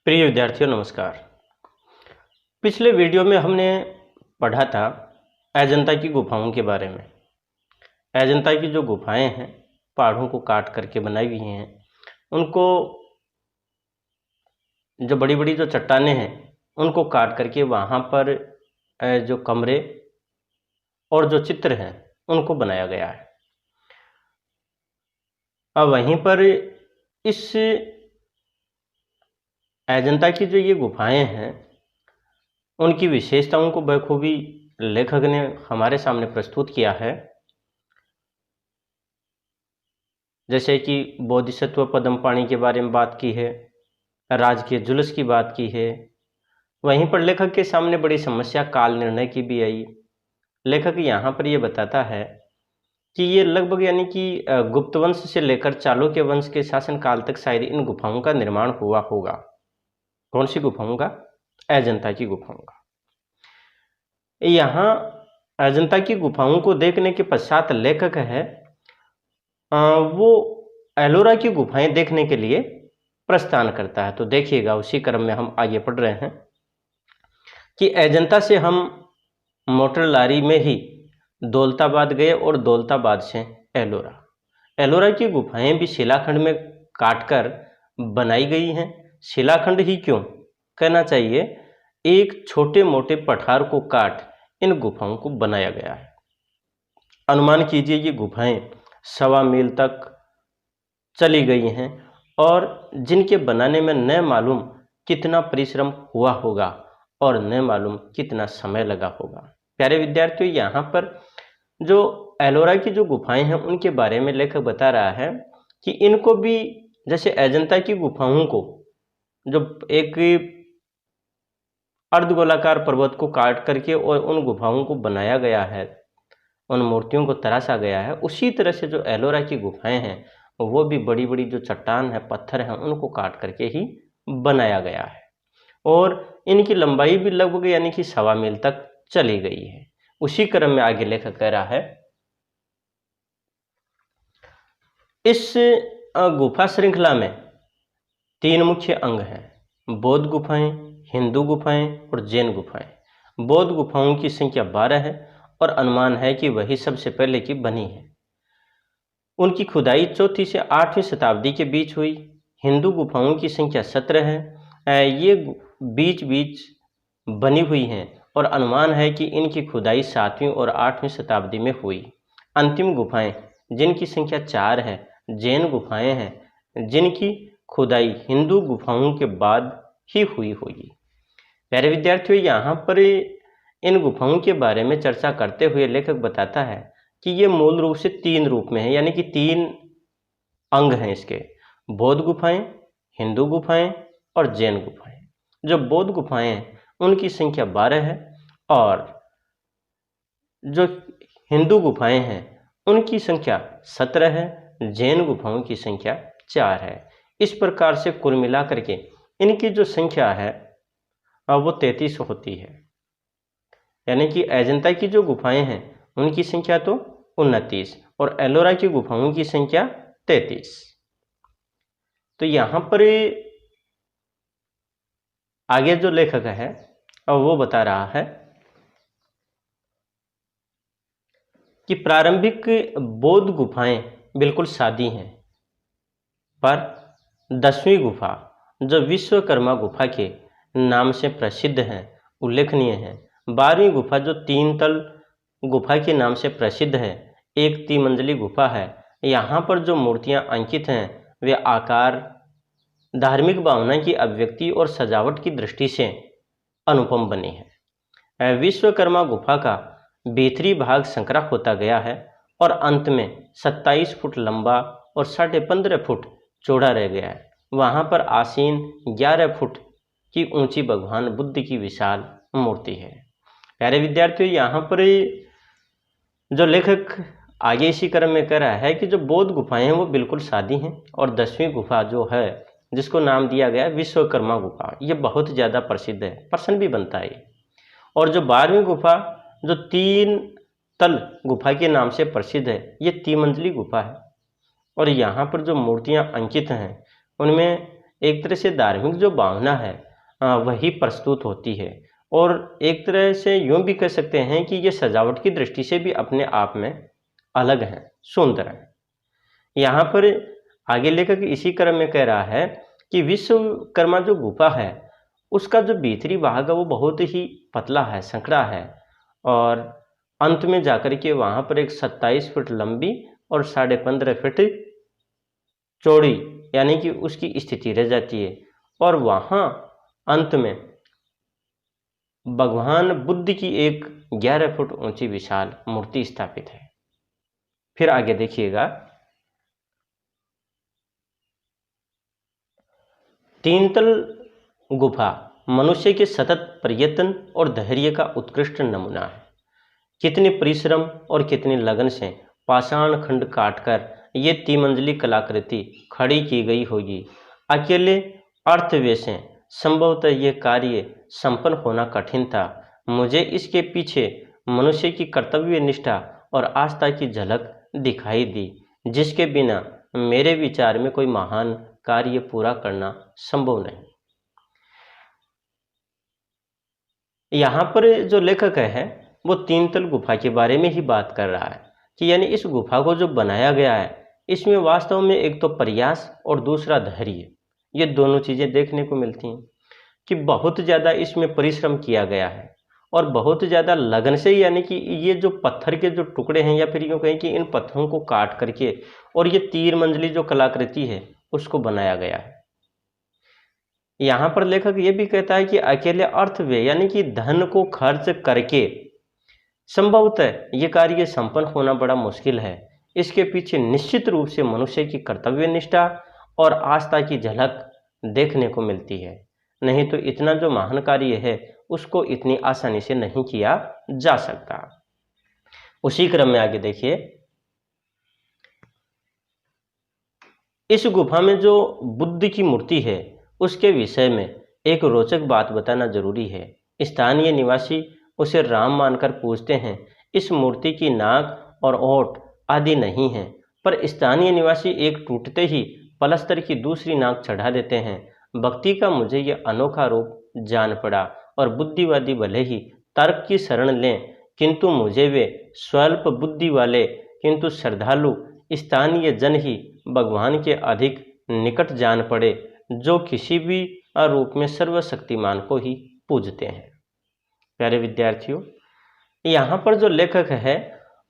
प्रिय विद्यार्थियों नमस्कार। पिछले वीडियो में हमने पढ़ा था अजंता की गुफाओं के बारे में। अजंता की जो गुफाएं हैं पहाड़ों को काट करके बनाई हुई हैं, उनको जो बड़ी बड़ी जो चट्टानें हैं उनको काट करके वहाँ पर जो कमरे और जो चित्र हैं उनको बनाया गया है। अब वहीं पर इस अजंता की जो ये गुफाएं हैं उनकी विशेषताओं को बखूबी लेखक ने हमारे सामने प्रस्तुत किया है। जैसे कि बोधिसत्व पद्मपाणि के बारे में बात की है, राजकीय जुलूस की बात की है। वहीं पर लेखक के सामने बड़ी समस्या काल निर्णय की भी आई। लेखक यहाँ पर ये बताता है कि ये लगभग यानी कि गुप्त वंश से लेकर चालुक्य वंश के शासन काल तक शायद इन गुफाओं का निर्माण हुआ होगा। कौन सी गुफाओं का? अजंता की गुफाओं का। यहाँ अजंता की गुफाओं को देखने के पश्चात लेखक है वो एलोरा की गुफाएं देखने के लिए प्रस्थान करता है। तो देखिएगा उसी क्रम में हम आगे पढ़ रहे हैं कि अजंता से हम मोटर लारी में ही दौलताबाद गए और दौलताबाद से एलोरा। एलोरा की गुफाएं भी शिलाखंड में काटकर बनाई गई हैं। शिलाखंड ही क्यों कहना चाहिए, एक छोटे मोटे पठार को काट इन गुफाओं को बनाया गया है। अनुमान कीजिए ये गुफाएं 1.25 मील तक चली गई हैं और जिनके बनाने में न मालूम कितना परिश्रम हुआ होगा और न मालूम कितना समय लगा होगा। प्यारे विद्यार्थियों, यहाँ पर जो एलोरा की जो गुफाएं हैं उनके बारे में लेखक बता रहा है कि इनको भी जैसे अजंता की गुफाओं को जो एक अर्धगोलाकार पर्वत को काट करके और उन गुफाओं को बनाया गया है, उन मूर्तियों को तराशा गया है, उसी तरह से जो एलोरा की गुफाएं हैं वो भी बड़ी बड़ी जो चट्टान है, पत्थर हैं, उनको काट करके ही बनाया गया है और इनकी लंबाई भी लगभग यानी कि 1.25 मील तक चली गई है। उसी क्रम में आगे लेखक कह रहा है इस गुफा श्रृंखला में 3 मुख्य अंग हैं: बौद्ध गुफाएं, हिंदू गुफाएं और जैन गुफाएं। बौद्ध गुफाओं की संख्या 12 है और अनुमान है कि वही सबसे पहले की बनी है। उनकी खुदाई 4वीं से 8वीं शताब्दी के बीच हुई। हिंदू गुफाओं की संख्या 17 है। ये बीच बीच बनी हुई हैं और अनुमान है कि इनकी खुदाई 7वीं और 8वीं शताब्दी में हुई। अंतिम गुफाएं जिनकी संख्या 4 है जैन गुफाएं हैं, जिनकी खुदाई हिंदू गुफाओं के बाद ही हुई होगी। प्यारे विद्यार्थियों, यहाँ पर इन गुफाओं के बारे में चर्चा करते हुए लेखक बताता है कि ये मूल रूप से 3 रूप में है, यानी कि 3 अंग हैं इसके: बौद्ध गुफाएं, हिंदू गुफाएं और जैन गुफाएं। जो बौद्ध गुफाएं हैं उनकी संख्या 12 है और जो हिंदू गुफाएं हैं उनकी संख्या 17 है, जैन गुफाओं की संख्या 4 है। इस प्रकार से कुल मिलाकर के इनकी जो संख्या है वो 33 होती है। यानी कि अजंता की जो गुफाएं हैं उनकी संख्या तो 29 और एलोरा की गुफाओं की संख्या 33। तो यहाँ पर आगे जो लेखक है वो बता रहा है कि प्रारंभिक बौद्ध गुफाएं बिल्कुल सादी हैं, पर 10वीं गुफा जो विश्वकर्मा गुफा के नाम से प्रसिद्ध है, उल्लेखनीय है। 12वीं गुफा जो 3 तल गुफा के नाम से प्रसिद्ध है, एक 3 मंजिली गुफा है। यहाँ पर जो मूर्तियाँ अंकित हैं वे आकार, धार्मिक भावना की अभिव्यक्ति और सजावट की दृष्टि से अनुपम बनी है। विश्वकर्मा गुफा का भीतरी भाग संकरा होता गया है और अंत में 27 फुट लंबा और 15.5 फुट चौड़ा रह गया है। वहाँ पर आसीन 11 फुट की ऊंची भगवान बुद्ध की विशाल मूर्ति है। प्यारे विद्यार्थियों, यहाँ पर जो लेखक आगे इसी क्रम में कह रहा है कि जो बौद्ध गुफाएं हैं वो बिल्कुल सादी हैं और 10वीं गुफा जो है जिसको नाम दिया गया विश्वकर्मा गुफा, ये बहुत ज़्यादा प्रसिद्ध है, प्रश्न भी बनता है। और जो 12वीं गुफा जो 3 तल गुफा के नाम से प्रसिद्ध है, ये 3 मंजिली गुफा है और यहाँ पर जो मूर्तियाँ अंकित हैं उनमें एक तरह से धार्मिक जो भावना है वही प्रस्तुत होती है। और एक तरह से यूँ भी कह सकते हैं कि ये सजावट की दृष्टि से भी अपने आप में अलग हैं, सुंदर हैं। यहाँ पर आगे लेखक इसी क्रम में कह रहा है कि विश्वकर्मा जो गुफा है उसका जो भीतरी भाग है वो बहुत ही पतला है, संकरा है, और अंत में जाकर के वहाँ पर एक 27 फुट लंबी और 15.5 फुट चौड़ी यानी कि उसकी स्थिति रह जाती है। और वहाँ अंत में भगवान बुद्ध की एक 11 फुट ऊंची विशाल मूर्ति स्थापित है। फिर आगे देखिएगा, तीन तल गुफा मनुष्य के सतत प्रयत्न और धैर्य का उत्कृष्ट नमूना है। कितने परिश्रम और कितनी लगन से पाषाण खंड काटकर ये तिमंजिली कलाकृति खड़ी की गई होगी। अकेले अर्थव्य से संभवतः ये कार्य संपन्न होना कठिन था। मुझे इसके पीछे मनुष्य की कर्तव्य निष्ठा और आस्था की झलक दिखाई दी, जिसके बिना मेरे विचार में कोई महान कार्य पूरा करना संभव नहीं। यहाँ पर जो लेखक है वो तीन तल गुफा के बारे में ही बात कर रहा है कि यानी इस गुफा को जो बनाया गया है इसमें वास्तव में एक तो प्रयास और दूसरा धैर्य, ये दोनों चीज़ें देखने को मिलती हैं कि बहुत ज़्यादा इसमें परिश्रम किया गया है और बहुत ज़्यादा लगन से, यानी कि ये जो पत्थर के जो टुकड़े हैं या फिर यूँ कहें कि इन पत्थरों को काट करके और ये 3 मंजिली जो कलाकृति है उसको बनाया गया है। यहाँ पर लेखक ये भी कहता है कि अकेले अर्थव्यय यानी कि धन को खर्च करके संभवतः ये कार्य संपन्न होना बड़ा मुश्किल है। इसके पीछे निश्चित रूप से मनुष्य की कर्तव्य निष्ठा और आस्था की झलक देखने को मिलती है, नहीं तो इतना जो महान कार्य है उसको इतनी आसानी से नहीं किया जा सकता। उसी क्रम में आगे देखिए, इस गुफा में जो बुद्ध की मूर्ति है उसके विषय में एक रोचक बात बताना जरूरी है। स्थानीय निवासी उसे राम मानकर पूजते हैं। इस मूर्ति की नाक और ओठ आदि नहीं है, पर स्थानीय निवासी एक टूटते ही पलस्तर की दूसरी नाक चढ़ा देते हैं। भक्ति का मुझे यह अनोखा रूप जान पड़ा और बुद्धिवादी भले ही तर्क की शरण लें, किंतु मुझे वे स्वल्प बुद्धि वाले किंतु श्रद्धालु स्थानीय जन ही भगवान के अधिक निकट जान पड़े, जो किसी भी रूप में सर्वशक्तिमान को ही पूजते हैं। प्यारे विद्यार्थियों, यहाँ पर जो लेखक है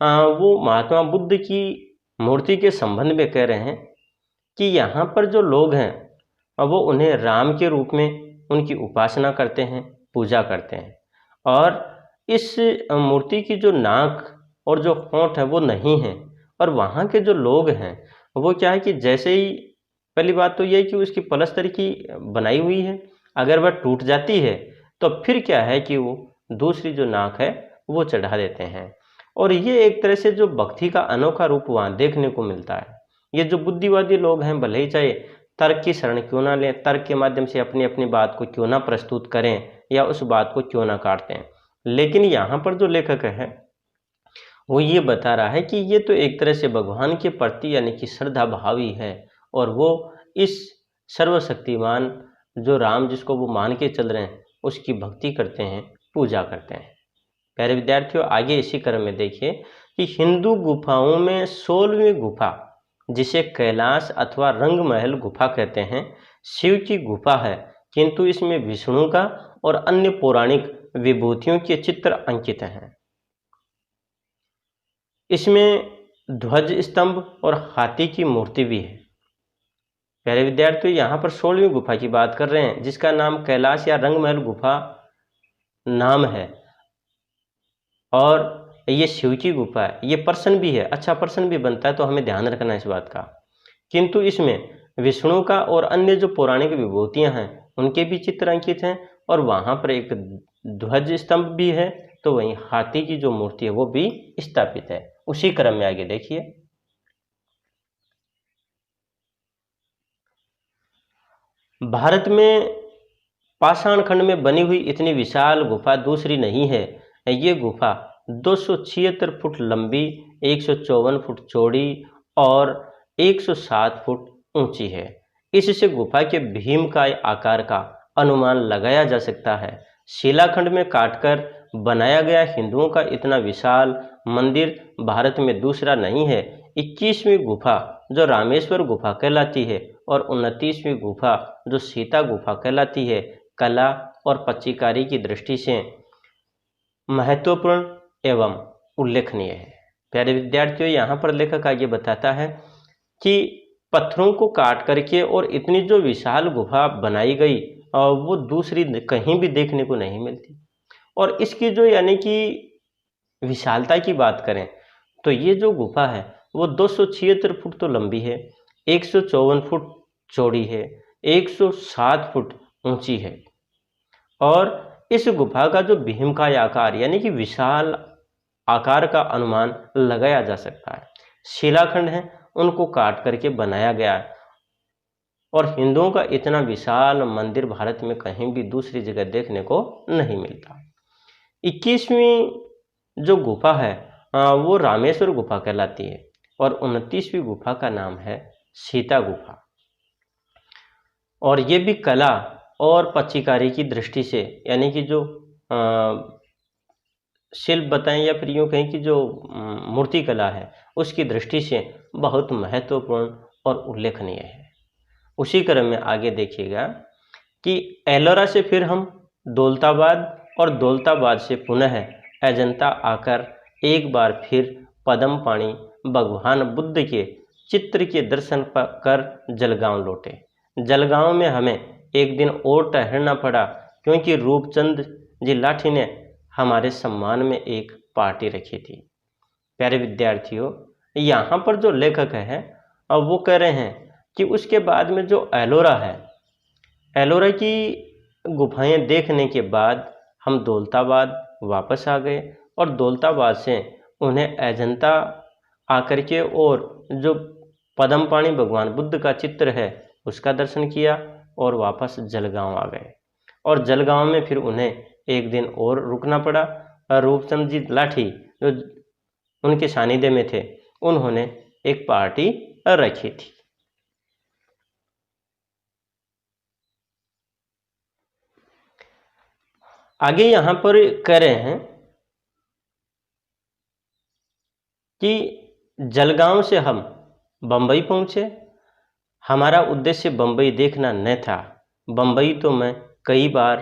वो महात्मा बुद्ध की मूर्ति के संबंध में कह रहे हैं कि यहाँ पर जो लोग हैं वो उन्हें राम के रूप में उनकी उपासना करते हैं, पूजा करते हैं, और इस मूर्ति की जो नाक और जो होंठ है वो नहीं है। और वहाँ के जो लोग हैं वो क्या है कि जैसे ही, पहली बात तो ये है कि उसकी पलस्तर की बनाई हुई है, अगर वह टूट जाती है तो फिर क्या है कि वो दूसरी जो नाक है वो चढ़ा देते हैं। और ये एक तरह से जो भक्ति का अनोखा रूप वहाँ देखने को मिलता है। ये जो बुद्धिवादी लोग हैं भले ही चाहे तर्क की शरण क्यों ना लें, तर्क के माध्यम से अपनी अपनी बात को क्यों ना प्रस्तुत करें या उस बात को क्यों ना काटते हैं, लेकिन यहाँ पर जो लेखक है वो ये बता रहा है कि ये तो एक तरह से भगवान के प्रति यानी कि श्रद्धा भावी है और वो इस सर्वशक्तिमान जो राम जिसको वो मान के चल रहे हैं उसकी भक्ति करते हैं, पूजा करते हैं। प्यारे विद्यार्थियों, आगे इसी क्रम में देखिए कि हिंदू गुफाओं में 16वीं गुफा जिसे कैलाश अथवा रंगमहल गुफा कहते हैं, शिव की गुफा है, किंतु इसमें विष्णु का और अन्य पौराणिक विभूतियों के चित्र अंकित हैं। इसमें ध्वज स्तंभ और हाथी की मूर्ति भी है। प्यारे विद्यार्थियों, यहाँ पर 16वीं गुफा की बात कर रहे हैं जिसका नाम कैलाश या रंगमहल गुफा नाम है, और ये शिव की गुफा है। ये प्रश्न भी है, अच्छा प्रश्न भी बनता है, तो हमें ध्यान रखना है इस बात का। किंतु इसमें विष्णु का और अन्य जो पौराणिक विभूतियां हैं उनके भी चित्र अंकित हैं, और वहाँ पर एक ध्वज स्तंभ भी है, तो वहीं हाथी की जो मूर्ति है वो भी स्थापित है। उसी क्रम में आगे देखिए, भारत में पाषाण खंड में बनी हुई इतनी विशाल गुफा दूसरी नहीं है। ये गुफा 276 फुट लंबी, 154 फुट चौड़ी और 107 फुट ऊंची है। इससे गुफा के भीमकाय आकार का अनुमान लगाया जा सकता है। शिलाखंड में काटकर बनाया गया हिंदुओं का इतना विशाल मंदिर भारत में दूसरा नहीं है। 21वीं गुफा जो रामेश्वर गुफा कहलाती है और 29वीं गुफा जो सीता गुफा कहलाती है, कला और पच्चीकारी की दृष्टि से महत्वपूर्ण एवं उल्लेखनीय है। प्यारे विद्यार्थियों, यहाँ पर लेखक आगे बताता है कि पत्थरों को काट करके और इतनी जो विशाल गुफा बनाई गई वो दूसरी कहीं भी देखने को नहीं मिलती। और इसकी जो यानी कि विशालता की बात करें तो ये जो गुफा है वो 276 फुट तो लंबी है, 154 फुट चौड़ी है, 107 फुट ऊंची है। और इस गुफा का जो भीमकाय आकार यानी कि विशाल आकार का अनुमान लगाया जा सकता है। शिलाखंड है उनको काट करके बनाया गया है और हिंदुओं का इतना विशाल मंदिर भारत में कहीं भी दूसरी जगह देखने को नहीं मिलता। 21वीं जो गुफा है वो रामेश्वर गुफा कहलाती है और 29वीं गुफा का नाम है सीता गुफा। और ये भी कला और पच्चीकारी की दृष्टि से यानी कि जो शिल्प बताएं या फिर यूँ कहें कि जो मूर्ति कला है उसकी दृष्टि से बहुत महत्वपूर्ण और उल्लेखनीय है। उसी क्रम में आगे देखिएगा कि एलोरा से फिर हम दौलताबाद और दौलताबाद से पुनः अजंता आकर एक बार फिर पद्मपाणी भगवान बुद्ध के चित्र के दर्शन कर जलगांव लौटे। जलगांव में हमें एक दिन और ठहरना पड़ा क्योंकि रूपचंद जी लाठी ने हमारे सम्मान में एक पार्टी रखी थी। प्यारे विद्यार्थियों, यहाँ पर जो लेखक है अब वो कह रहे हैं कि उसके बाद में जो एलोरा है, एलोरा की गुफाएं देखने के बाद हम दौलताबाद वापस आ गए और दौलताबाद से उन्हें अजंता आकर के और जो पद्मपाणी भगवान बुद्ध का चित्र है उसका दर्शन किया और वापस जलगांव आ गए। और जलगांव में फिर उन्हें एक दिन और रुकना पड़ा। रूपचंद जी लाठी जो उनके सानिध्य में थे उन्होंने एक पार्टी रखी थी। आगे यहाँ पर कह रहे हैं कि जलगांव से हम बम्बई पहुँचे। हमारा उद्देश्य बम्बई देखना न था, बम्बई तो मैं कई बार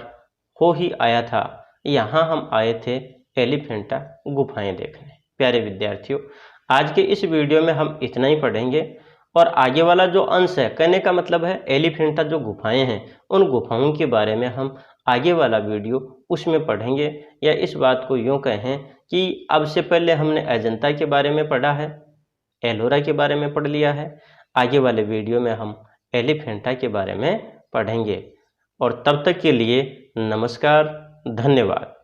हो ही आया था, यहाँ हम आए थे एलिफेंटा गुफाएं देखने। प्यारे विद्यार्थियों, आज के इस वीडियो में हम इतना ही पढ़ेंगे और आगे वाला जो अंश है, कहने का मतलब है एलिफेंटा जो गुफाएं हैं उन गुफाओं के बारे में हम आगे वाला वीडियो उसमें पढ़ेंगे। या इस बात को यूँ कहें कि अब से पहले हमने अजंता के बारे में पढ़ा है, एलोरा के बारे में पढ़ लिया है, आगे वाले वीडियो में हम एलिफेंटा के बारे में पढ़ेंगे। और तब तक के लिए नमस्कार, धन्यवाद।